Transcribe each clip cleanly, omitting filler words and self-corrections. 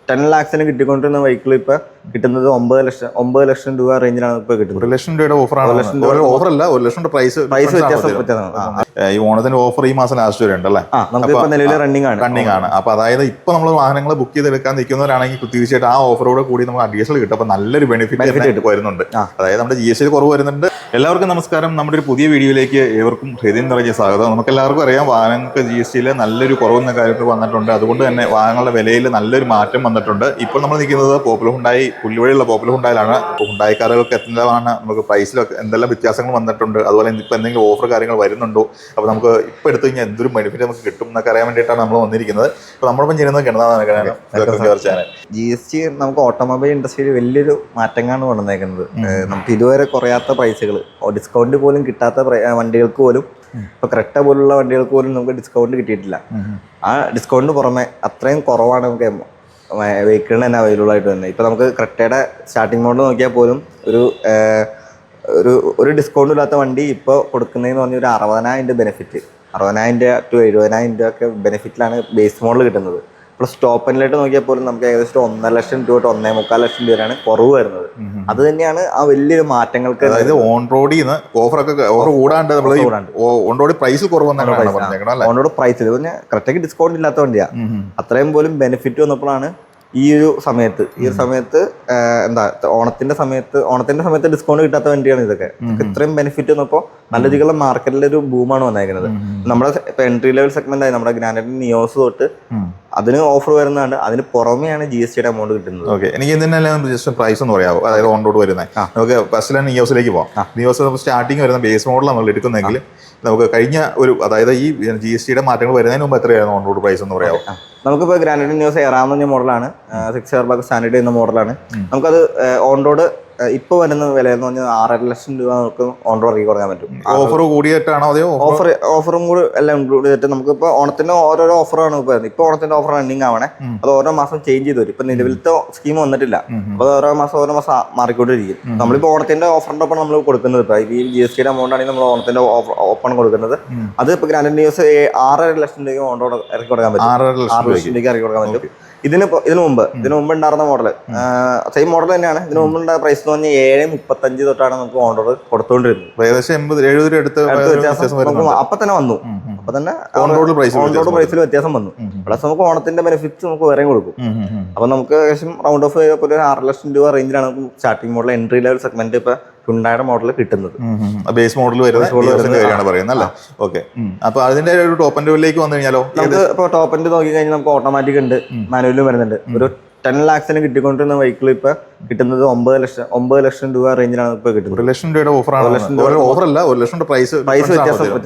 10 lakhs കിട്ടിക്കൊണ്ടിരുന്ന vehicle ഇപ്പൊ കിട്ടുന്നത് 9 ലക്ഷം രൂപ റേഞ്ചിലാണ് ഇപ്പൊ കിട്ടുന്നത്. 1 ലക്ഷം രൂപയുടെ ഓഫറാണ്. ഓഫർ അല്ല, 1 ലക്ഷം പ്രൈസ് വ്യത്യാസം. ഈ ഓണത്തിന്റെ ഓഫർ ഈ മാസം ലാസ്റ്റ് വരെ ഉണ്ടല്ലേ? നമുക്ക് നിലവിൽ റണ്ണിംഗ് ആണ്. അപ്പൊ അതായത് ഇപ്പൊ നമ്മൾ വാഹനങ്ങൾ ബുക്ക് ചെയ്തെടുക്കാൻ നിൽക്കുന്നവരാണെങ്കിൽ തീർച്ചയായിട്ടും ആ ഓഫറോട് കൂടി നമുക്ക് അഡീഷണൽ കിട്ടും. അപ്പൊ നല്ലൊരു ബെനിഫിറ്റ് വരുന്നുണ്ട്. അതായത് നമ്മുടെ GST കുറവ് വരുന്നുണ്ട്. എല്ലാവർക്കും നമസ്കാരം. നമ്മുടെ ഒരു പുതിയ വീഡിയോയിലേക്ക് ഏവർക്കും ഹൃദയം നിറഞ്ഞ സ്വാഗതം. നമുക്ക് എല്ലാവർക്കും അറിയാം വാഹനങ്ങൾക്ക് GSTയിൽ നല്ലൊരു കുറവെന്ന കാര്യത്തിൽ വന്നിട്ടുണ്ട്. അതുകൊണ്ട് തന്നെ വാഹനങ്ങളുടെ വിലയിൽ നല്ലൊരു മാറ്റം വന്നിട്ടുണ്ട്. ഇപ്പോൾ നമ്മൾ നിൽക്കുന്നത് പോപ്പുലർ ഹുണ്ടായി പുല്ലുവഴിയുള്ള പോപ്പുലർ ഹുണ്ടായിലാണ്. ഹുണ്ടായി കാറുകൾക്ക് എന്തെല്ലാമാണ് നമുക്ക് പ്രൈസിലൊക്കെ എന്തെല്ലാം വ്യത്യാസങ്ങൾ വന്നിട്ടുണ്ട്, അതുപോലെ ഇപ്പോൾ എന്തെങ്കിലും ഓഫർ കാര്യങ്ങൾ വരുന്നുണ്ടോ, അപ്പോൾ നമുക്ക് ഇപ്പോൾ എടുത്തു കഴിഞ്ഞാൽ എന്തൊരു ബെനിഫിറ്റ് നമുക്ക് കിട്ടും എന്നൊക്കെ അറിയാൻ വേണ്ടിയിട്ടാണ് നമ്മൾ വന്നിരിക്കുന്നത്. അപ്പോൾ നമ്മളിപ്പം ചെയ്യുന്നത് ചാനൽ. GST നമുക്ക് ഓട്ടോമൊബൈൽ ഇൻഡസ്ട്രിയിൽ വലിയൊരു മാറ്റങ്ങളാണ് കൊണ്ടുവന്നേക്കുന്നത്. നമുക്ക് ഇതുവരെ കുറയാത്ത പ്രൈസുകൾ, ഡിസ്കൗണ്ട് പോലും കിട്ടാത്ത വണ്ടികൾക്ക് പോലും, ഇപ്പൊ ക്രെറ്റ പോലുള്ള വണ്ടികൾക്ക് പോലും നമുക്ക് ഡിസ്കൗണ്ട് കിട്ടിയിട്ടില്ല. ആ ഡിസ്കൗണ്ടിന് പുറമെ അത്രയും കുറവാണ് നമുക്ക് വെഹിക്കിളിന് തന്നെ അവൈലബിൾ ആയിട്ട് തന്നെ. ഇപ്പൊ നമുക്ക് ക്രെറ്റയുടെ സ്റ്റാർട്ടിംഗ് മോഡൽ നോക്കിയാൽ പോലും ഒരു ഡിസ്കൗണ്ട് ഇല്ലാത്ത വണ്ടി ഇപ്പോൾ കൊടുക്കുന്നതെന്ന് പറഞ്ഞാൽ ഒരു 60,000 ബെനിഫിറ്റ്, 60,000 to 70,000 ഒക്കെ ബെനിഫിറ്റിലാണ് ബേസ് മോഡൽ കിട്ടുന്നത്. പ്ലസ് ടോപ്പ് എൻഡിലായിട്ട് നോക്കിയാൽ പോലും നമുക്ക് ഏകദേശം 1.5 ലക്ഷം രൂപ to 1.25 ലക്ഷം രൂപയാണ് കുറവ് വരുന്നത്. അത് തന്നെയാണ് ആ വലിയൊരു മാറ്റങ്ങൾക്ക്. അതായത് ഓൺ റോഡിൽ നിന്ന് ഓഫർ കൂടാണ്ട് ഓൺ റോഡ് പ്രൈസ് കുറവെന്നാണ്. ഓൺ റോഡ് പ്രൈസിൽ കറക്റ്റാക്കി ഡിസ്കൗണ്ട് ഇല്ലാത്ത വണ്ടിയാ. അത്രയും പോലും ബെനിഫിറ്റ് വന്നപ്പോഴാണ് ഈ ഒരു സമയത്ത് എന്താ ഓണത്തിന്റെ സമയത്ത് ഡിസ്കൗണ്ട് കിട്ടാത്ത വണ്ടിയാണ് ഇതൊക്കെ. ഇത്രയും ബെനിഫിറ്റ് വന്നപ്പോൾ നല്ല രീതിയിലുള്ള മാർക്കറ്റിലൊരു ബൂമാണ് വന്നേക്കുന്നത്. നമ്മുടെ എൻട്രി ലെവൽ സെഗ്മെന്റ് ആയി നമ്മുടെ ഗ്രാനൈറ്റ് നിയോസ് തൊട്ട് അതിന് ഓഫർ വരുന്നതാണ്. അതിന് പുറമെയാണ് GSTയുടെ എമൗണ്ട് കിട്ടുന്നത്. ഓക്കെ, എനിക്ക് ഇതിനെല്ലാം ജസ്റ്റ് പ്രൈസ് ഒന്ന് പറയാമോ? അതായത് ഓൺ റോഡ് വരുന്നത് നമുക്ക് ഫസ്റ്റ് നിയോസിലേക്ക് പോകാം. നിയോസ് സ്റ്റാർട്ടിങ് വരുന്ന ബേസ് മോഡൽ നമ്മൾ എടുക്കുന്നെങ്കിൽ നമുക്ക് കഴിഞ്ഞ അതായത് ഈ GSTയുടെ മാറ്റങ്ങൾ വരുന്നതിന് മുമ്പ് എത്രയായിരുന്നു ഓൺ റോഡ് പ്രൈസ് എന്ന് പറയാമോ? നമുക്കിപ്പോൾ ഗ്രാനൈറ്റ് നിയോസ് എറാം എന്ന മോഡലാണ്, 6 എയർ ബാഗ് സ്റ്റാൻഡേർഡ് എന്ന മോഡലാണ്. നമുക്കത് ഓൺ റോഡ് ഇപ്പോൾ വരുന്ന വില എന്ന് പറഞ്ഞാൽ 6.5 ലക്ഷം രൂപ നമുക്ക് ഓൺ റോഡ് ഇറക്കി കൊടുക്കാൻ പറ്റും. ഓഫർ കൂടിയിട്ടാണോ? അതോ ഓഫറും കൂടി എല്ലാം ഇൻക്ലൂഡ് ചെയ്തിട്ട് നമുക്കിപ്പോൾ ഓണത്തിന്റെ ഓരോരോ ഓഫറാണ് ഇപ്പോൾ ഓണത്തിന്റെ ഓഫർ റണ്ണിങ് ആവണേ. അത് ഓരോ മാസം ചേഞ്ച് ചെയ്ത് വരും. ഇപ്പൊ നിലവിലത്തെ സ്കീം വന്നിട്ടില്ല. അപ്പോൾ ഓരോ മാസം മാറിക്കൊണ്ടിരിക്കും. നമ്മളിപ്പോൾ ഓണത്തിന്റെ ഓഫറിന്റെ ഒപ്പം നമ്മൾ കൊടുക്കുന്നത് ഇപ്പൊ ഈ GSTയുടെ എമൗണ്ട് ആണെങ്കിൽ നമ്മൾ ഓണത്തിന്റെ ഓപ്പൺ കൊടുക്കുന്നത്. അത് ഇപ്പൊ ഗ്രാനൈറ്റ് നിയോസ് 6.5 ലക്ഷം രൂപ ഓൺ റോഡ് ഇറക്കി കൊടുക്കാൻ പറ്റും. 6 ലക്ഷം രൂപ ഇറക്കി കൊടുക്കാൻ പറ്റും. ഇതിന് മുമ്പ് ഉണ്ടായിരുന്ന മോഡൽ സെയിം മോഡൽ തന്നെയാണ്. ഇതിന് മുമ്പ് ഉണ്ടായ പ്രൈസ് എന്ന് പറഞ്ഞാൽ 7.35 തൊട്ടാണ് നമുക്ക് ഓൺ റോഡ് കൊടുത്തുകൊണ്ടിരുന്നത്. ഏകദേശം 80-70 രൂപ അടുത്ത് അപ്പൊ തന്നെ വന്നു. അപ്പൊ തന്നെ ഓൺ റോഡ് പ്രൈസിൽ വ്യത്യാസം വന്നു. പ്ലസ് നമുക്ക് ഓണത്തിന്റെ ബെനിഫിറ്റ്സ് നമുക്ക് വേറെ കൊടുക്കും. അപ്പൊ നമുക്ക് ഏകദേശം റൗണ്ട് ഓഫ് 6 ലക്ഷം രൂപ റേഞ്ചിലാണ് നമുക്ക് starting model entry level segment ഇപ്പൊ ഹുണ്ടായുടെ മോഡൽ കിട്ടുന്നത്. ബേസ് മോഡൽ പറയുന്നത്. ഓക്കെ, അപ്പൊ അതിന്റെ ഒരു ടോപ്പ് എൻഡ് ലെവലിലേക്ക് വന്നു കഴിഞ്ഞാലോ? നമുക്ക് ഇപ്പൊ ടോപ്പ് എൻഡ് നോക്കി കഴിഞ്ഞാൽ നമുക്ക് ഓട്ടോമാറ്റിക് ഉണ്ട്, മാനുവലും വരുന്നുണ്ട്. ഒരു 10 lakhs കിട്ടിക്കൊണ്ടിരുന്ന വെഹിക്കിൾ ഇപ്പൊ കിട്ടുന്നത് 9 ലക്ഷം രൂപ റേഞ്ചിലാണ് ഇപ്പൊ കിട്ടുന്നത്. 1 ലക്ഷം രൂപയുടെ ഓഫറല്ല, 1 ലക്ഷം പ്രൈസ് വ്യത്യാസം.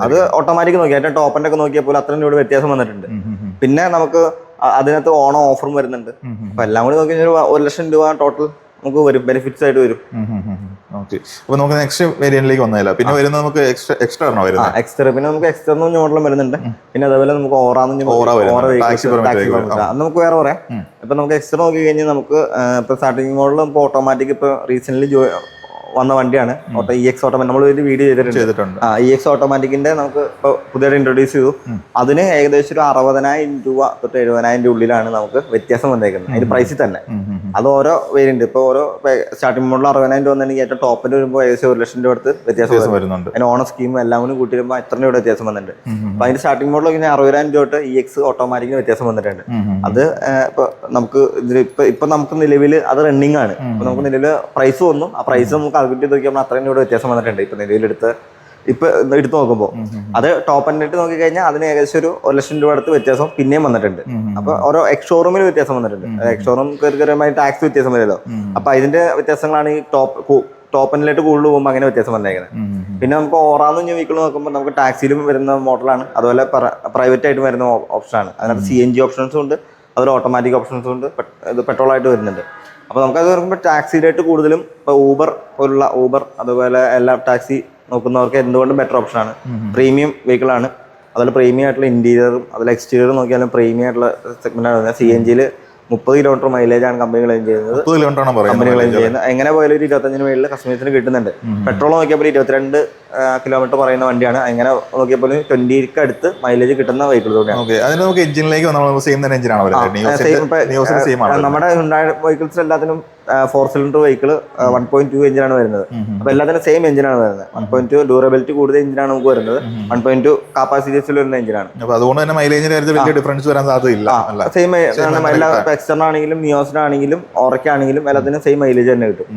അത് ഓട്ടോമാറ്റിക് നോക്കി അതിന്റെ ടോപ്പ് എൻഡ് ഒക്കെ നോക്കിയപ്പോൾ അത്രയും രൂപ വ്യത്യാസം വന്നിട്ടുണ്ട്. പിന്നെ നമുക്ക് അതിനകത്ത് ഓണം ഓഫറും വരുന്നുണ്ട്. അപ്പൊ എല്ലാം കൂടി നോക്കി കഴിഞ്ഞാൽ 1 ലക്ഷം രൂപ ടോട്ടൽ നമുക്ക് വരും, ബെനിഫിറ്റ്സ് ആയിട്ട് വരും. ഓക്കെ, അപ്പൊ നമുക്ക് നെക്സ്റ്റ് വേരിയന്റിലേക്ക് വന്നില്ല. പിന്നെ വരുന്നത് നമുക്ക് എക്സ്ട്രാ ആണോ വരുന്നത്? എക്സ്ട്രാ പിന്നെ നമുക്ക് എക്സ്ട്രാ മോഡലും വരുന്നുണ്ട്. പിന്നെ അതേപോലെ നമുക്ക് അത് നമുക്ക് വേറെ പറയാം. ഇപ്പൊ നമുക്ക് എക്സ്ട്രാ നോക്കി കഴിഞ്ഞാൽ നമുക്ക് ഇപ്പൊ സ്റ്റാർട്ടിംഗ് മോഡൽ നമുക്ക് ഓട്ടോമാറ്റിക് ഇപ്പൊ റീസെന്റ് വന്ന വണ്ടിയാണ് EX ഓട്ടോമാറ്റിക്. നമ്മൾ ഒരു വീഡിയോ ചെയ്തിട്ടുണ്ട്. EX ഓട്ടോമാറ്റിക്കിന്റെ നമുക്ക് ഇപ്പൊ പുതിയതായിട്ട് ഇൻട്രൊഡ്യൂസ് ചെയ്തു. അതിന് ഏകദേശം ഒരു 60,000 രൂപ തൊട്ട് 70,000 ഉള്ളിലാണ് നമുക്ക് വ്യത്യാസം വന്നേക്കുന്നത് അതിന്റെ പ്രൈസിൽ തന്നെ. അത് ഓരോ വേരിയന്റ് ഇപ്പൊ ഓരോ സ്റ്റാർട്ടിംഗ് മോഡൽ 60,000 വന്നിട്ടുണ്ടെങ്കിൽ ഏറ്റവും ടോപ്പിൽ വരുമ്പോൾ ഏകദേശം 1 ലക്ഷം രൂപ അടുത്ത് വ്യത്യാസം വരുന്നുണ്ട്. അതിന് ഓണ സ്കീമും എല്ലാം കൂടി കൂട്ടി വരുമ്പോൾ എത്ര രൂപ വ്യത്യാസം വന്നിട്ടുണ്ട്. അപ്പൊ അതിന്റെ സ്റ്റാർട്ടിംഗ് മോഡൽ ഇങ്ങനെ 60,000 രൂപ തൊട്ട് EX ഓട്ടോമാറ്റിക്കിന് വ്യത്യാസം വന്നിട്ടുണ്ട്. അത് ഇപ്പൊ നമുക്ക് ഇപ്പൊ നമുക്ക് നിലവിൽ അത് റണ്ണിങ് ആണ്. ഇപ്പൊ നമുക്ക് നിലവിൽ പ്രൈസ് വന്നു. ആ പ്രൈസ് നമുക്ക് കാൽക്കുലേറ്റ് ചെയ്ത് നോക്കിയാൽ അത്രയും രൂപ വ്യത്യാസം വന്നിട്ടുണ്ട്. ഇപ്പൊ നിലവിലെടുത്ത് എടുത്ത് നോക്കുമ്പോൾ അത് ടോപ്പ് എൻഡിട്ട് നോക്കി കഴിഞ്ഞാൽ അതിന് ഏകദേശം ഒരു 1 ലക്ഷം രൂപ അടുത്ത് വ്യത്യാസം പിന്നെയും വന്നിട്ടുണ്ട്. അപ്പൊ ഓരോ എക്സ്ഷോറൂമിൽ വ്യത്യാസം വന്നിട്ടുണ്ട്. എക്സ്ഷോറൂം കയറി ടാക്സ് വ്യത്യാസം വരുമല്ലോ. അപ്പൊ അതിന്റെ വ്യത്യാസങ്ങളാണ് ഈ ടോപ്പ് എൻഡിലായിട്ട് കൂടുതൽ പോകുമ്പോൾ അങ്ങനെ വ്യത്യാസം വന്നേക്കുന്നത്. പിന്നെ നമുക്ക് ഓറാന്ന് വെഹിക്കിൾ നോക്കുമ്പോൾ നമുക്ക് ടാക്സിയിലും വരുന്ന മോഡലാണ്, അതുപോലെ പ്രൈവറ്റ് ആയിട്ട് വരുന്ന ഓപ്ഷനാണ്. അതിനകത്ത് CNG ഓപ്ഷൻസും ഉണ്ട്, അതുപോലെ ഓട്ടോമാറ്റിക് ഓപ്ഷൻസും ഉണ്ട്, ഇത് പെട്രോൾ ആയിട്ട് വരുന്നുണ്ട്. അപ്പോൾ നമുക്കത് പറയുമ്പോൾ ടാക്സി റേറ്റ് കൂടുതലും ഇപ്പോൾ ഊബർ അതുപോലെ എല്ലാ ടാക്സി നോക്കുന്നവർക്ക് എന്തുകൊണ്ടും ബെറ്റർ ഓപ്ഷനാണ്. പ്രീമിയം വെഹിക്കിളാണ്. അതുപോലെ പ്രീമിയം ആയിട്ടുള്ള ഇന്റീരിയറും അതുപോലെ എക്സ്റ്റീരിയറും നോക്കിയാലും പ്രീമിയം ആയിട്ടുള്ള സെഗ്മെന്റാണ് വരുന്നത്. CNGയിൽ 30 കിലോമീറ്റർ മൈലേജ് ആണ് കമ്പനി ക്ലെയിം ചെയ്യുന്നത്. കമ്പനി ക്ലെയിം ചെയ്യുന്നത് എങ്ങനെ പോയാലും ഒരു 25 മേളിൽ കസ്റ്റമേഴ്സിന് കിട്ടുന്നുണ്ട്. പെട്രോൾ നോക്കിയപ്പോൾ 22 കിലോമീറ്റർ പറയുന്ന വണ്ടിയാണ്. എങ്ങനെ നോക്കിയപ്പോൾ 20ക്ക് അടുത്ത് മൈലേജ് കിട്ടുന്ന വെഹിക്കിൾ നമ്മുടെ വെഹിക്കിൾസ് എല്ലാത്തിനും 4 സിലിണ്ടർ വെഹിക്കിൾ 1.2 എഞ്ചിനാണ് വരുന്നത്. അപ്പൊ എല്ലാത്തിനും സെയിം എഞ്ചിനാണ് വരുന്നത്. 1.2 ഡ്യൂറബിലിറ്റി കൂടുതൽ എഞ്ചിനാണ് നമുക്ക് വരുന്നത്. 1.2 കാപ്പാസിറ്റീസിൽ വരുന്ന എഞ്ചിനാണ്. അതുകൊണ്ട് തന്നെ മൈലേജിന് വലിയ ഡിഫറൻസ് വരാൻ സാധ്യതയില്ല. സെയിം എല്ലാ എക്സ്റ്ററിനാണെങ്കിലും നിയോസിനാണെങ്കിലും ഓറയ്ക്കാണെങ്കിലും എല്ലാത്തിനും സെയിം മൈലേജ് തന്നെ കിട്ടും.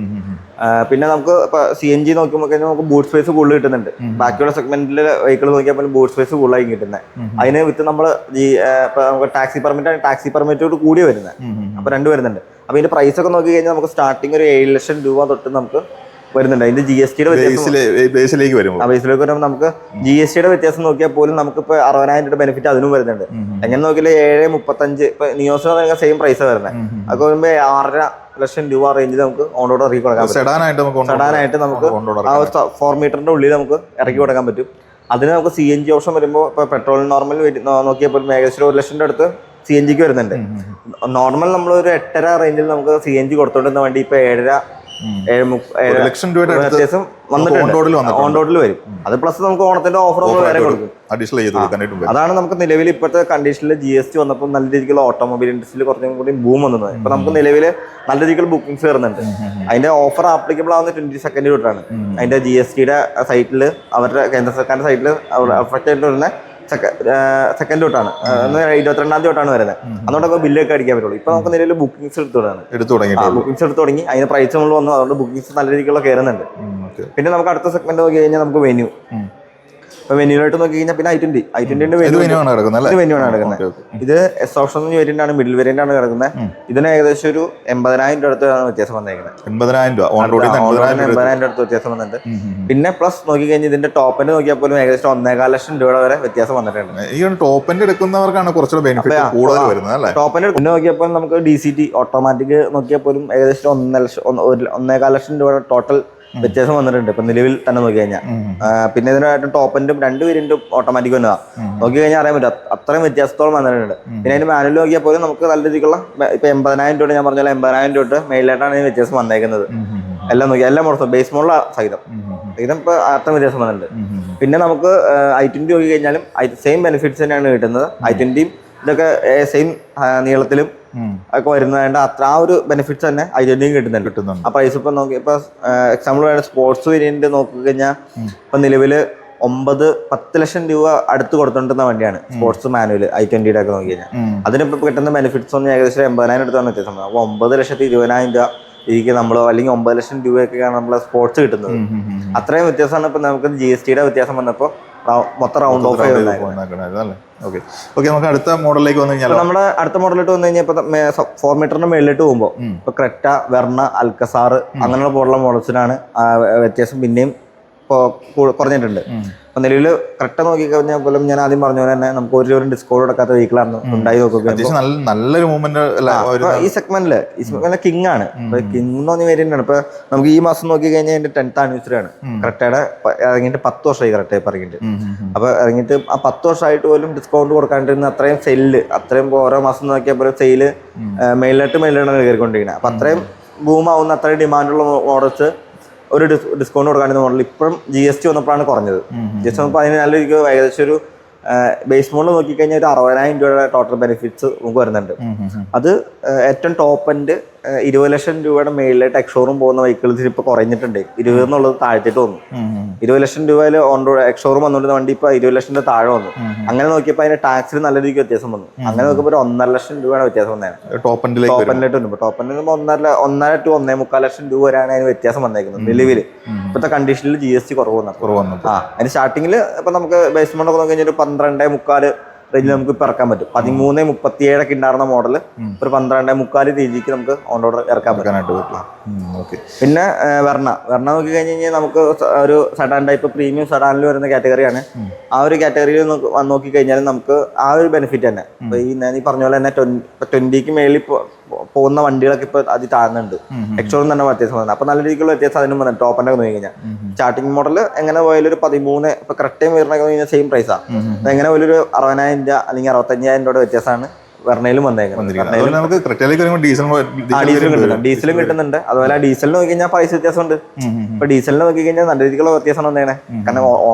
പിന്നെ നമുക്ക് ഇപ്പൊ CNG നോക്കുമ്പോൾ നമുക്ക് ബൂട്ട് സ്പേസ് കൂടുതൽ കിട്ടുന്നുണ്ട്. ബാക്കിയുള്ള സെഗ്മെന്റിൽ വെഹിക്കിൾ നോക്കിയാൽ പോലും ബൂട്ട് സ്പേസ് കൂടുതലായി കിട്ടുന്നത്. അതിന് വിത്ത് നമ്മൾ നമുക്ക് ടാക്സി പെർമിറ്റോട് കൂടി വരുന്നത്. അപ്പൊ 2 വരുന്നുണ്ട്. അപ്പൊ ഇതിന്റെ പ്രൈസ് ഒക്കെ നോക്കി കഴിഞ്ഞാൽ നമുക്ക് സ്റ്റാർട്ടിങ് ഒരു 7 ലക്ഷം രൂപ തൊട്ട് നമുക്ക് വരുന്നുണ്ട്. അതിന്റെ GSTയുടെ ബേസിലേക്ക് വരുമ്പോൾ നമുക്ക് GSTയുടെ വ്യത്യാസം നോക്കിയാൽ പോലും നമുക്ക് ഇപ്പൊ 60,000 രൂപ ബെനിഫിറ്റ് അതിനും വരുന്നുണ്ട്. എങ്ങനെ നോക്കിയാൽ 7.35 ഇപ്പൊ നിയോസിന് സെയിം പ്രൈസ് വരുന്നത്. അത് വരുമ്പോൾ 6.5 ലക്ഷം രൂപ റേഞ്ചിൽ നമുക്ക് ഓൺ റോഡ് ഇറക്കി കൊടുക്കാൻ പറ്റും. സെഡാനായിട്ട് നമുക്ക് ആ 4 മീറ്ററിന്റെ ഉള്ളിൽ നമുക്ക് ഇറക്കി കൊടുക്കാൻ പറ്റും. അതിന് നമുക്ക് CNG ഓപ്ഷൻ വരുമ്പോൾ ഇപ്പൊ പെട്രോൾ നോർമൽ നോക്കിയപ്പോൾ ഏകദേശം 1 ലക്ഷത്തിന്റെ അടുത്ത് CNGക്ക് വരുന്നുണ്ട്. നോർമൽ നമ്മൾ ഒരു 8.5 റേഞ്ചിൽ നമുക്ക് CNG കൊടുത്തോണ്ടിരുന്ന വണ്ടി ഇപ്പൊ 7.5 ലക്ഷം രൂപയുടെ വ്യത്യാസം വന്നിട്ടുണ്ട്. ഓൺ റോഡിൽ വരും. അത് പ്ലസ് നമുക്ക് ഓണത്തിന്റെ ഓഫർ വേറെ കൊടുക്കും. അതാണ് നമുക്ക് നിലവിൽ ഇപ്പോഴത്തെ കണ്ടീഷനിൽ GST വന്നപ്പോൾ നല്ല രീതിക്കുള്ള ഓട്ടോമൊബൈൽ ഇൻഡസ്ട്രിയിൽ കുറച്ചും കൂടി ബൂം വന്നത്. ഇപ്പൊ നമുക്ക് നിലവിൽ നല്ല രീതിക്കുള്ള ബുക്കിംഗ്സ് വരുന്നുണ്ട്. അതിന്റെ ഓഫർ ആപ്ലിക്കബിൾ ആവുന്ന 22 തൊട്ടാണ്. അതിന്റെ GSTയുടെ സൈറ്റിൽ അവരുടെ കേന്ദ്ര സർക്കാരിന്റെ സൈറ്റിൽ അഫക്റ്റ് ആയിട്ട് വരുന്ന സെക്കൻഡ് തൊട്ടാണ് 22-ാം തീയതി തൊട്ടാണ് വരുന്നത്. അതുകൊണ്ടൊക്കെ ബില്ലൊക്കെ അടിക്കാൻ പറ്റുള്ളൂ. ഇപ്പൊ നമുക്ക് നിലവിൽ ബുക്കിംഗ്സ് എടുത്തു തുടങ്ങി. അതിന് പ്രൈസ് നമ്മൾ വന്നു. അതുകൊണ്ട് ബുക്കിംഗ്സ് നല്ല രീതിക്കുള്ള കയറുന്നുണ്ട്. പിന്നെ നമുക്ക് അടുത്ത സെഗ്മെന്റ് നോക്കി കഴിഞ്ഞാൽ നമുക്ക് വെന്യൂ. ഇപ്പൊ വെന്യൂലായിട്ട് നോക്കി കഴിഞ്ഞാൽ പിന്നെ I20 വെന്യൂ ആണ് കിടക്കുന്നത്. ഇത് S ഓപ്ഷൻ വേരിയന്റ് ആണ്, മിഡിൽ വേരിയന്റ് ആണ് കിടക്കുന്നത്. ഇതിന് ഏകദേശം ഒരു 80,000 രൂപ അടുത്താണ് വ്യത്യാസം വന്നേക്കുന്നത്. 80,000 രൂപ അടുത്ത് വ്യത്യാസം വന്നിട്ടുണ്ട്. പിന്നെ പ്ലസ് നോക്കി കഴിഞ്ഞാൽ ഇതിന്റെ ടോപ്പ് എൻഡ് നോക്കിയാൽ പോലും ഏകദേശം 1.25 ലക്ഷം രൂപ വരെ വ്യത്യാസം വന്നിട്ടുണ്ട്. ഈ ടോപ്പ് എൻഡ് എടുക്കുന്നവർക്കാണ് കുറച്ചുകൂടെ ബെനിഫിറ്റ് കൂടുതൽ വരുന്നത്. ടോപ്പ് എൻഡ് പിന്നെ നോക്കിയപ്പോൾ നമുക്ക് DCT ഓട്ടോമാറ്റിക് നോക്കിയാൽ പോലും ഏകദേശം 1.25 ലക്ഷം രൂപ ടോട്ടൽ വ്യത്യാസം വന്നിട്ടുണ്ട് ഇപ്പൊ നിലവിൽ തന്നെ നോക്കി കഴിഞ്ഞാൽ. പിന്നെ ഇതിനായിട്ട് ടോപ്പ് എൻഡും 2 വേരിയന്റും ഓട്ടോമാറ്റിക് വന്നതാണ്. നോക്കി കഴിഞ്ഞാൽ അറിയാൻ പറ്റും അത്രയും വ്യത്യാസത്തോളം വന്നിട്ടുണ്ട്. പിന്നെ അതിന് മാനുവൽ നോക്കിയാൽ പോലും നമുക്ക് നല്ല രീതിക്കുള്ള ഇപ്പൊ 80,000 രൂപ ഞാൻ പറഞ്ഞാൽ 80,000 രൂപ മെയിലായിട്ടാണ് ഇതിന് വ്യത്യാസം വന്നേക്കുന്നത്. എല്ലാം നോക്കി എല്ലാ മോഡൽസും ബേസ് മോഡൽ സഹിതം ഇപ്പൊ അത്രയും വ്യത്യാസം വന്നിട്ടുണ്ട്. പിന്നെ നമുക്ക് I20 നോക്കി കഴിഞ്ഞാലും സെയിം ബെനിഫിറ്റ്സ് തന്നെയാണ് കിട്ടുന്നത്. I20യും ഇതൊക്കെ സെയിം നീളത്തിലും ഒക്കെ വരുന്നതുകൊണ്ട് അത്ര ആ ഒരു ബെനിഫിറ്റ്സ് തന്നെ I20യും കിട്ടുന്നുണ്ട്. ആ പ്രൈസ് ഇപ്പൊ നോക്കി ഇപ്പൊ എക്സാമ്പിൾ സ്പോർട്സ് വേരിയന്റ് നോക്കി കഴിഞ്ഞാൽ ഇപ്പൊ നിലവില് 9-10 ലക്ഷം രൂപ അടുത്ത് കൊടുത്തോണ്ടിരുന്ന വണ്ടിയാണ് സ്പോർട്സ് മാനുവൽ I20യുടെ ഒക്കെ നോക്കി കഴിഞ്ഞാൽ. അതിനിപ്പോ കിട്ടുന്ന ബെനിഫിറ്റ്സ് ഒന്നും ഏകദേശം 80,000 അടുത്താണ് വ്യത്യാസം. അപ്പൊ 9,20,000 രൂപ ഇതിക്ക് നമ്മളോ അല്ലെങ്കിൽ 9 ലക്ഷം രൂപയൊക്കെയാണ് നമ്മളെ സ്പോർട്സ് കിട്ടുന്നത്. അത്രയും വ്യത്യാസമാണ് ഇപ്പൊ നമുക്ക് GSTയുടെ വ്യത്യാസം വന്നപ്പോ മൊത്തം റൗണ്ട് ഓഫ് നമുക്ക് അടുത്ത മോഡലിലേക്ക് വന്നു കഴിഞ്ഞാൽ നമ്മുടെ അടുത്ത മോഡലിട്ട് വന്നു കഴിഞ്ഞാൽ ഇപ്പൊ 4 മീറ്ററിന്റെ മേളിലിട്ട് പോകുമ്പോൾ ഇപ്പൊ ക്രെറ്റ, വെർണ, അൽക്കസാർ അങ്ങനെയുള്ള പോലുള്ള മോഡൽസിനാണ് വ്യത്യാസം പിന്നെയും കുറഞ്ഞിട്ടുണ്ട്. അപ്പൊ നിലവിൽ ക്രെറ്റ നോക്കി കഴിഞ്ഞാൽ പോലും ഞാൻ ആദ്യം പറഞ്ഞ പോലെ തന്നെ നമുക്ക് ഒരു ഡിസ്കൗണ്ട് കൊടുക്കാത്ത വെഹിക്കിളാണ് ഉണ്ടായി നോക്കുക. നല്ലൊരു മൂവ്മെന്റ് ഈ സെഗ്മെന്റില് കിങ് ആണ്. കിങ് എന്ന് പറഞ്ഞ വേരിയന്റ് ആണ്. ഇപ്പൊ നമുക്ക് ഈ മാസം നോക്കി കഴിഞ്ഞാൽ അതിന്റെ 10th ആനിവേഴ്സറി ആണ്. ക്രെറ്റയുടെ ഇറങ്ങിയിട്ട് 10 വർഷമായി ക്രെറ്റ ഇപ്പൊ ഇറങ്ങിയിട്ട്. അപ്പൊ ഇറങ്ങിയിട്ട് ആ 10 വർഷമായിട്ട് പോലും ഡിസ്കൗണ്ട് കൊടുക്കാണ്ടിരുന്ന അത്രയും സെല്ല് അത്രയും ഓരോ മാസം നോക്കിയാൽ പോലും സെയില് മെയിലാണ് കയറിക്കൊണ്ടിരിക്കുന്നത്. അപ്പൊ അത്രയും ബൂമാവുന്ന അത്രയും ഡിമാൻഡുള്ള മോഡൽസ് ഒരു ഡിസ്കൗണ്ട് കൊടുക്കാണ്ടിരുന്ന മോഡൽ ഇപ്പം GST വന്നപ്പോഴാണ് കുറഞ്ഞത്. GST വന്നപ്പോൾ അതിന് നല്ല രീതിക്ക് ഏകദേശം ഒരു ബേസ് മോഡൽ നോക്കിക്കഴിഞ്ഞാൽ ഒരു 60,000 രൂപയുടെ ടോട്ടൽ ബെനിഫിറ്റ്സ് നമുക്ക് വരുന്നുണ്ട്. അത് ഏറ്റവും ടോപ്പ് എൻഡ് 20 ലക്ഷം രൂപയുടെ മേളിലായിട്ട് എക്സ്ഷോറൂം പോകുന്ന വെഹിക്കിൾസിന് ഇപ്പൊ കുറഞ്ഞിട്ടുണ്ട്. 20 എന്നുള്ളത് താഴ്ത്തിട്ട് വന്നു. 20 ലക്ഷം രൂപയിൽ ഓൺ റോഡ് എക്സ്ഷോറൂം വന്നുകൊണ്ടിരുന്ന വണ്ടി ഇപ്പൊ 20 ലക്ഷത്തിന്റെ താഴെ വന്നു. അങ്ങനെ നോക്കിയപ്പോൾ അതിന്റെ ടാക്സിൽ നല്ല രീതിക്ക് വ്യത്യാസം വന്നു. അങ്ങനെ നോക്കിയപ്പോൾ ഒരു 1.5 ലക്ഷം രൂപയുടെ വ്യത്യാസം വന്നതാണ് ടോപ്പ് എൻഡിലായിട്ട് വന്നു. ടോപ്പ് എൻഡിൽ 1.5 to 1.25 ലക്ഷം രൂപ വരെയാണ് അതിന് വ്യത്യാസം വന്നേക്കുന്നത്. നിലവിൽ ഇപ്പോഴത്തെ കണ്ടീഷനിൽ GST കുറവ് വന്നു. അതിന് സ്റ്റാർട്ടിങ്ങിൽ ഇപ്പൊ നമുക്ക് ബേസ് മോഡൽ നോക്കി കഴിഞ്ഞാൽ 12.25 റേഞ്ചിൽ നമുക്ക് ഇപ്പൊ ഇറക്കാൻ പറ്റും. 13.37 ഒക്കെ ഉണ്ടായിരുന്ന മോഡൽ ഒരു 12.25 രീതിക്ക് നമുക്ക് ഓൺ റോഡ് ഇറക്കാൻ പറ്റാനായിട്ട് പറ്റും. പിന്നെ വെർണ നോക്കി കഴിഞ്ഞ് കഴിഞ്ഞാൽ നമുക്ക് ഒരു സെഡാൻ ടൈപ്പ് പ്രീമിയം സെഡാനിൽ വരുന്ന കാറ്റഗറിയാണ്. ആ ഒരു കാറ്റഗറിയിൽ നോക്കി കഴിഞ്ഞാൽ നമുക്ക് ആ ഒരു ബെനിഫിറ്റ് തന്നെ ഇപ്പൊ ഈ ഞാൻ ഈ പറഞ്ഞ പോലെ തന്നെ 20ക്ക് മേളിൽ പോകുന്ന വണ്ടികളൊക്കെ ഇപ്പൊ അത് താഴ്ന്നുണ്ട്. എക്സ്ഷോറും തന്നെ വ്യത്യാസം വന്നത്. അപ്പൊ നല്ല രീതിക്കുള്ള വ്യത്യാസം അതിനും വന്നത്. ടോപ്പ് എൻഡ് ഒക്കെ നോക്കി കഴിഞ്ഞാൽ സ്റ്റാർട്ടിംഗ് മോഡൽ എങ്ങനെ പോയാലും ഒരു 13 ഇപ്പൊ ക്രെറ്റയും വരുന്നൊക്കെ കഴിഞ്ഞാൽ സെയിം പ്രൈസാണ്. എങ്ങനെ പോലും ഒരു 60,000 രൂപ അല്ലെങ്കിൽ 65,000 രൂപയുടെ വ്യത്യാസമാണ് വെർണയിലും വന്നേക്കുന്നത്. നമുക്ക് ഡീസലും കിട്ടുന്നുണ്ട്. അതുപോലെ ഡീസലിന് നോക്കി കഴിഞ്ഞാൽ പ്രൈസ് വ്യത്യാസമുണ്ട്. ഇപ്പൊ ഡീസലിന് നോക്കി കഴിഞ്ഞാൽ നല്ല രീതിക്കുള്ള വ്യത്യാസം വന്നേനെ. കാരണം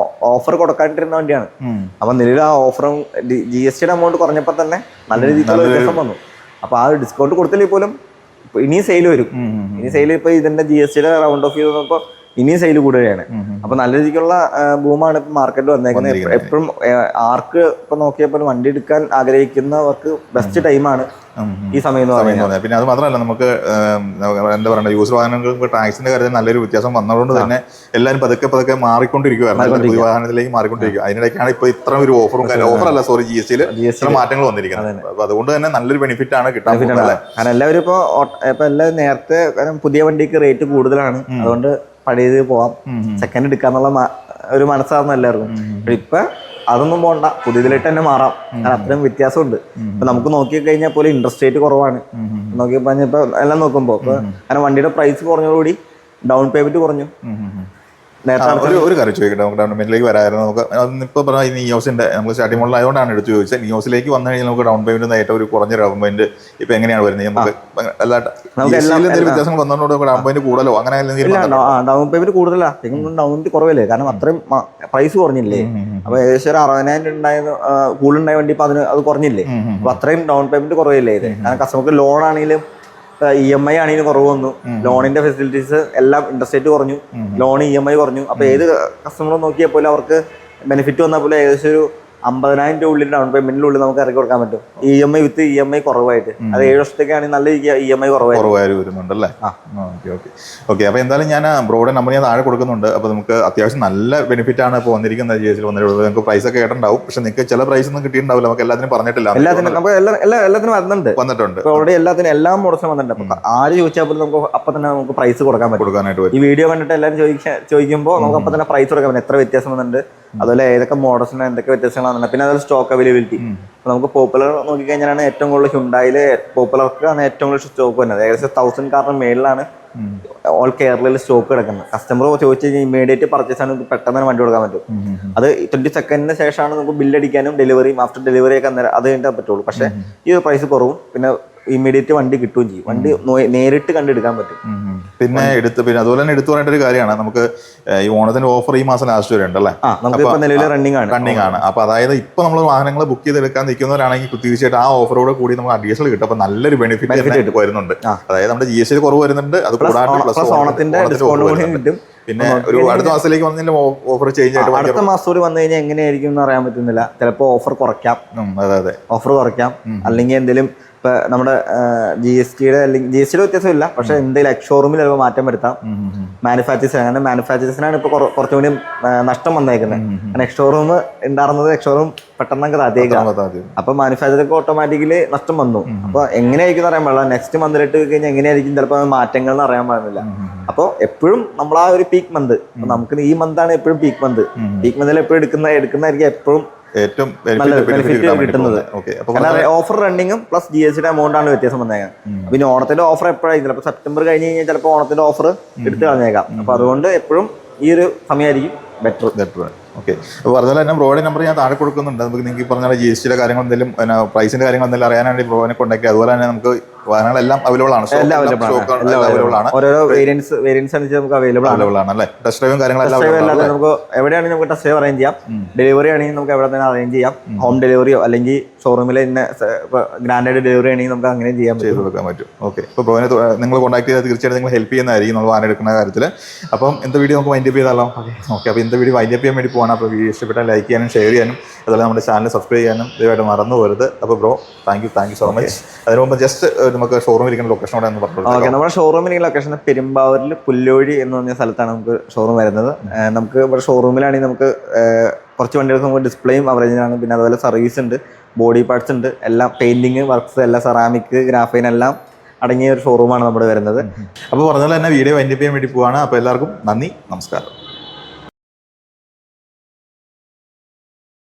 ഓഫർ കൊടുക്കാണ്ടിരുന്ന വണ്ടിയാണ്. അപ്പൊ നിലവിൽ ആ ഓഫറും GST എമൗണ്ട് കുറഞ്ഞപ്പോ തന്നെ നല്ല രീതിക്കുള്ള വ്യത്യാസം വന്നു. അപ്പൊ ആ ഡിസ്കൗണ്ട് കൊടുത്തില്ലെങ്കിൽ പോലും ഇനിയും സെയിൽ വരും. ഇനി സെയിൽ ഇപ്പൊ ഇതിന്റെ GST റൗണ്ട് ഓഫ് ചെയ്തപ്പോ ഇനിയും സെയിൽ കൂടുകയാണ്. അപ്പൊ നല്ല രീതിക്കുള്ള ബൂമാണ് ഇപ്പൊ മാർക്കറ്റിൽ വന്നേക്കുന്നത്. എപ്പോഴും ആർക്ക് ഇപ്പൊ നോക്കിയപ്പോൾ വണ്ടി എടുക്കാൻ ആഗ്രഹിക്കുന്നവർക്ക് ബെസ്റ്റ് ടൈമാണ് ഈ സമയം എന്ന് പറയുന്നത്. പിന്നെ അത് മാത്രമല്ല, നമുക്ക് എന്താ പറയുക, യൂസർ വാഹനങ്ങൾക്ക് ടാക്സിന്റെ കാര്യത്തിൽ നല്ലൊരു വ്യത്യാസം വന്നതുകൊണ്ട് തന്നെ എല്ലാവരും പതുക്കെ മാറിക്കൊണ്ടിരിക്കുകയായിരുന്നു. പുതിയ വാഹനത്തിലേക്ക് മാറിക്കൊണ്ടിരിക്കുക. അതിനിടയ്ക്കാണ് ഇപ്പൊ ഇത്ര ഒരു GST ഇത്ര മാറ്റങ്ങൾ വന്നിരിക്കുന്നത്. അപ്പൊ അതുകൊണ്ട് തന്നെ നല്ലൊരു ബെനിഫിറ്റ് ആണ് കിട്ടാൻ പോകുന്നത്. കാരണം എല്ലാവരും ഇപ്പൊ എല്ലാവരും നേരത്തെ പുതിയ വണ്ടിക്ക് റേറ്റ് കൂടുതലാണ്, അതുകൊണ്ട് പഴയത് പോവാം, സെക്കൻഡ് എടുക്കാന്നുള്ള ഒരു മനസ്സായിരുന്നു എല്ലാവർക്കും. ഇപ്പൊ അതൊന്നും പോകണ്ട, പുതിയതിലിട്ട് തന്നെ മാറാം. കാരണം അത്രയും വ്യത്യാസമുണ്ട്. ഇപ്പൊ നമുക്ക് നോക്കി കഴിഞ്ഞാൽ പോലും ഇൻട്രസ്റ്റ് റേറ്റ് കുറവാണ്. നോക്കിയപ്പോ ഇപ്പൊ എല്ലാം നോക്കുമ്പോ ഇപ്പൊ കാരണം വണ്ടിയുടെ പ്രൈസ് കുറഞ്ഞതോടുകൂടി ഡൗൺ പേയ്മെന്റ് കുറഞ്ഞു. ഒരു കാര്യം ചോദിക്കട്ടെ, നമുക്ക് ഡൗൺ പേയ്മെന്റിലേക്ക് വരായിരുന്നു. നമുക്ക് ഇപ്പൊ പറഞ്ഞ നിയോസിന്റെ നമുക്ക് സ്റ്റാർട്ടിംഗ് മോഡൽ ആയതുകൊണ്ടാണ് എടുത്ത് ചോദിച്ചത്. നിയോസിലേക്ക് വന്നു കഴിഞ്ഞാൽ നമുക്ക് ഡൗൺ പേയ്മെന്റ് ഏറ്റവും ഒരു കുറഞ്ഞ ഡൗൺ പേയ്മെന്റ് ഇപ്പൊ എങ്ങനെയാണ് വരുന്നത്? നമുക്ക് വ്യത്യാസങ്ങൾ വന്നതുകൊണ്ട് ഡൗൺ പേയ്മെന്റ് കൂടുതലോ അങ്ങനെ ഡൗൺ പേയ്മെന്റ് കൂടുതലാ, ഡൗൺ പേയ്മെന്റ് കുറവല്ലേ? കാരണം അത്രയും പ്രൈസ് കുറഞ്ഞില്ലേ? അപ്പൊ ഏകദേശം ഒരു 60,000 ഉണ്ടായിരുന്നു കൂടുതലുണ്ടായ വണ്ടി ഇപ്പൊ അത് കുറഞ്ഞില്ലേ? അപ്പൊ അത്രയും ഡൗൺ പേയ്മെന്റ് കുറവില്ലേ ഇത്? കാരണം കസ്റ്റമർക്ക് ലോൺ ആണെങ്കിലും EMI ആണെങ്കിലും കുറവ് വന്നു. ലോണിന്റെ ഫെസിലിറ്റീസ് എല്ലാം ഇൻട്രസ്റ്റ് റേറ്റ് കുറഞ്ഞു, ലോൺ EMI കുറഞ്ഞു. അപ്പൊ ഏത് കസ്റ്റമർ നോക്കിയാൽ പോലും അവർക്ക് ബെനിഫിറ്റ് വന്നാൽ പോലും ഏകദേശം ഒരു 50,000 രൂപ ഉള്ളിൽ ഡൗൺ പേയ്മെന്റിനുള്ളിൽ നമുക്ക് ഇറക്കി കൊടുക്കാൻ പറ്റും. EMI വിത്ത് EMI കുറവായിട്ട്. അത് 7 വർഷത്തേക്കാണെങ്കിൽ നല്ല EMI കുറവായി വരുന്നുണ്ടല്ലേ? ഓക്കെ. അപ്പൊ എന്തായാലും ഞാൻ ബ്രോയുടെ നമ്പർ ഞാൻ താഴെ കൊടുക്കുന്നുണ്ട്. അപ്പൊ നമുക്ക് അത്യാവശ്യം നല്ല ബെനിഫിറ്റ് ആണ് ഇപ്പോൾ വന്നിരിക്കുന്നത്. GST വന്നിട്ടുള്ളത് നിങ്ങൾക്ക് പ്രൈസ് ഒക്കെ കേട്ടിട്ടുണ്ടാവും, പക്ഷെ നിങ്ങൾക്ക് ചില പ്രൈസ് ഒന്നും കിട്ടിയിട്ടുണ്ടാവില്ല. നമുക്ക് എല്ലാത്തിനും പറഞ്ഞിട്ടില്ല. എല്ലാത്തിനും വന്നിട്ടുണ്ട് ഓൾറെഡി. എല്ലാ മോഡൽസും വന്നിട്ടുണ്ട്. അപ്പൊ ആര് ചോദിച്ചാൽ പോലും നമുക്ക് അപ്പൊ തന്നെ നമുക്ക് പ്രൈസ് കൊടുക്കാനായിട്ട് പറ്റും. ഈ വീഡിയോ കണ്ടിട്ട് എല്ലാവരും ചോദിക്കുമ്പോൾ നമുക്ക് അപ്പൊ തന്നെ പ്രൈസ് കൊടുക്കാൻ പറ്റും. എത്ര വ്യത്യാസം വന്നിട്ടുണ്ട്, അതുപോലെ ഏതൊക്കെ മോഡൽസിന് എന്തൊക്കെ വ്യത്യാസങ്ങളാണ്. പിന്നെ അതുപോലെ സ്റ്റോക്ക് അവൈലബിലിറ്റി. നമുക്ക് പോപ്പുലർ നോക്കിക്കഴിഞ്ഞാലാണ് ഏറ്റവും കൂടുതൽ ഹ്യുണ്ടായില് പോപ്പുലർക്ക് ആണ് ഏറ്റവും കൂടുതൽ സ്റ്റോക്ക് വരുന്നത്. ഏകദേശം 1000 കാറിന് മേളിലാണ് ഓൾ കേരളയിൽ സ്റ്റോക്ക് കിടക്കുന്നത്. കസ്റ്റമർ ചോദിച്ചു കഴിഞ്ഞാൽ ഇമ്മീഡിയറ്റ് പർച്ചേസ് ആണ് പെട്ടെന്ന് തന്നെ വണ്ടി കൊടുക്കാൻ പറ്റും. അത് 20 സെക്കൻഡിന് ശേഷമാണ് നമുക്ക് ബില്ലടിക്കാനും ഡെലിവറിയും ആഫ്റ്റർ ഡെലിവറി ഒക്കെ അത് കഴിഞ്ഞാൽ പറ്റുള്ളൂ. പക്ഷേ ഈ പ്രൈസ് കുറവും പിന്നെ ഇമ്മീഡിയറ്റ് വണ്ടി കിട്ടുകയും ചെയ്യും. വണ്ടി നേരിട്ട് കണ്ടെടുക്കാൻ പറ്റും. പിന്നെ അതുപോലെ തന്നെ എടുത്തു പറയേണ്ട ഒരു കാര്യമാണ്, നമുക്ക് ഈ ഓണത്തിന്റെ ഓഫർ ഈ മാസം ലാസ്റ്റ് വരെ ഉണ്ടല്ലേ? നിലവിൽ റണ്ണിംഗ് ആണ്. അപ്പൊ അതായത് ഇപ്പൊ നമ്മൾ വാഹനങ്ങൾ ബുക്ക് ചെയ്തെടുക്കാൻ നിൽക്കുന്നവരാണെങ്കിൽ തീർച്ചയായിട്ടും ആ ഓഫറോട് കൂടി നമുക്ക് അഡീഷണൽ കിട്ടും. അപ്പൊ നല്ലൊരു ബെനിഫിറ്റ് വരുന്നുണ്ട്. അതായത് നമ്മുടെ GST കുറവ് വരുന്നുണ്ട്, അത് കൂടാണ്ട് ഓണത്തിന്റെ കിട്ടും. പിന്നെ ഒരു അടുത്ത മാസത്തിലേക്ക് വന്നില്ല ഓഫർ ചേഞ്ച് ആയിട്ട് അടുത്ത മാസം കൂടി വന്നു കഴിഞ്ഞാൽ എങ്ങനെയായിരിക്കും എന്ന് അറിയാൻ പറ്റുന്നില്ല. ചിലപ്പോൾ ഓഫർ കുറയ്ക്കാം. ഓഫർ കുറയ്ക്കാം. അല്ലെങ്കിൽ എന്തെങ്കിലും ഇപ്പൊ നമ്മുടെ GSTയുടെ അല്ലെങ്കിൽ GSTയുടെ വ്യത്യാസമില്ല, പക്ഷെ എന്തെങ്കിലും എക്സ്ഷോറൂമിൽ ചിലപ്പോൾ മാറ്റം വരുത്താം. മാനുഫാക്ചേഴ്സ് അങ്ങനെ മാനുഫാക്ചേഴ്സിനാണ് ഇപ്പൊ കുറച്ചുകൂടി നഷ്ടം വന്നേക്കുന്നത്. കാരണം എക്സ്ഷോറൂം ഉണ്ടായിരുന്നത് എക്സ്ഷോറൂം പെട്ടെന്നൊക്കെ താത്തേക്കാം. അപ്പൊ മാനുഫാക്ചർക്ക് ഓട്ടോമാറ്റിക്കലി നഷ്ടം വന്നു. അപ്പൊ എങ്ങനെയായിരിക്കും അറിയാൻ പാടില്ല. നെക്സ്റ്റ് മന്തിലിട്ട് കഴിഞ്ഞാൽ എങ്ങനെയായിരിക്കും ചിലപ്പോൾ മാറ്റങ്ങൾ എന്ന് അറിയാൻ പാടില്ല. അപ്പോൾ എപ്പോഴും നമ്മൾ ആ ഒരു പീക്ക് മന്ത്, നമുക്ക് ഈ മന്താണ് എപ്പോഴും പീക്ക് മന്തിൽ എപ്പോഴും എടുക്കുന്നതായിരിക്കും എപ്പോഴും ഏറ്റവും ബെനിഫിറ്റ് കിട്ടുന്നത്. ഓഫർ റണ്ണിങ്ങും പ്ലസ് GSTയുടെ എമൗണ്ട് ആണ് വ്യത്യാസം വന്നേക്കാം. പിന്നെ ഓണത്തിന്റെ ഓഫർ എപ്പോഴായിരിക്കും, ചിലപ്പോൾ സെപ്റ്റംബർ കഴിഞ്ഞ് കഴിഞ്ഞാൽ ചിലപ്പോൾ ഓണത്തിന്റെ ഓഫർ എടുത്ത് കളഞ്ഞേക്കാം. അപ്പൊ അതുകൊണ്ട് എപ്പോഴും ഈ ഒരു സമയമായിരിക്കും ബെറ്റർ. ഓക്കെ. അപ്പോൾ അതുപോലെ തന്നെ ബ്രോയുടെ നമ്പർ ഞാൻ താഴെ കൊടുക്കുന്നുണ്ട്. നമുക്ക് നിങ്ങൾക്ക് പറഞ്ഞ GSTയുടെ കാര്യങ്ങൾ എന്തെങ്കിലും പ്രൈസിന്റെ കാര്യങ്ങൾ എന്തെങ്കിലും അറിയാനാണെങ്കിൽ ബ്രോനെ കോൺടാക്ട്. അതുപോലെ തന്നെ നമുക്ക് വാഹനങ്ങളെല്ലാം അവൈലബിൾ ആണ്. ഓരോ വേരിയൻസ് അനുസരിച്ച് നമുക്ക് അവൈലബിൾ ആണ് അല്ലേ? ടെസ്റ്റ് ഡ്രൈവും കാര്യങ്ങളെല്ലാം നമുക്ക് എവിടെയാണെങ്കിൽ നമുക്ക് ടെസ്റ്റ് ഡ്രൈവ് അറേഞ്ച് ചെയ്യാം. ഡെലിവറി ആണെങ്കിൽ നമുക്ക് എവിടെ തന്നെ അറേഞ്ച് ചെയ്യാം. ഹോം ഡെലിവറിയോ അല്ലെങ്കിൽ ഷോറൂമിൽ ഗ്രാൻഡായിട്ട് ഡെലിവറി ആണെങ്കിൽ നമുക്ക് അങ്ങനെ ചെയ്ത് കൊടുക്കാൻ പറ്റും. ഓക്കെ. ഇപ്പോൾ ബ്രോനെ നിങ്ങൾ കോൺടാക്ട് ചെയ്താൽ തീർച്ചയായിട്ടും നിങ്ങൾ ഹെൽപ്പ് ചെയ്യുന്നതായിരിക്കും നമ്മൾ വാഹനം എടുക്കുന്ന കാര്യത്തിൽ. അപ്പം എന്താ വീഡിയോ നമുക്ക് വൈൻഡപ്പ് ചെയ്താലോ? ഓക്കെ. അപ്പോൾ ഇന്നത്തെ വീഡിയോ വൈൻഡപ്പ് ചെയ്യാൻ വേണ്ടി പോകണം. അപ്പോൾ വീഡിയോ ഇഷ്ടപ്പെട്ടാൽ ലൈക്ക് ചെയ്യാനും ഷെയർ ചെയ്യാനും അതുപോലെ നമ്മുടെ ചാനൽ സബ്സ്ക്രൈബ് ചെയ്യാനും ദയവായിട്ട് മറന്നു പോരുത്. അപ്പോൾ bro thank you so much. അതിന് മുമ്പ് ജസ്റ്റ് നമുക്ക് ഷോറൂമിൽ ഇരിക്കുന്ന ലൊക്കേഷനോടെ ഒന്ന് പറഞ്ഞു. ഓക്കെ. നമ്മുടെ ഷോറൂമിൽ ലൊക്കേഷൻ പെരുമ്പാവൂരിൽ പുല്ലോഴി എന്ന് പറഞ്ഞ സ്ഥലത്താണ് നമുക്ക് ഷോറൂം വരുന്നത്. നമുക്ക് ഇവിടെ ഷോറൂമിലാണെങ്കിൽ നമുക്ക് കുറച്ച് വണ്ടികൾക്ക് നമുക്ക് ഡിസ്പ്ലേയും അവറേജിനാണ്. പിന്നെ അതുപോലെ സർവീസ് ഉണ്ട്, ബോഡി പാർട്സ് ഉണ്ട്, എല്ലാം പെയിന്റിങ് വർക്ക്സ് എല്ലാം സെറാമിക് ഗ്രാഫൈൻ എല്ലാം അടങ്ങിയ ഒരു ഷോറൂമാണ് നമ്മുടെ വരുന്നത്. അപ്പോൾ പറഞ്ഞ പോലെ തന്നെ വീഡിയോ വൈൻഡപ്പ് ചെയ്യാൻ വേണ്ടി പോവാണ്. അപ്പോൾ എല്ലാവർക്കും നന്ദി, നമസ്കാരം.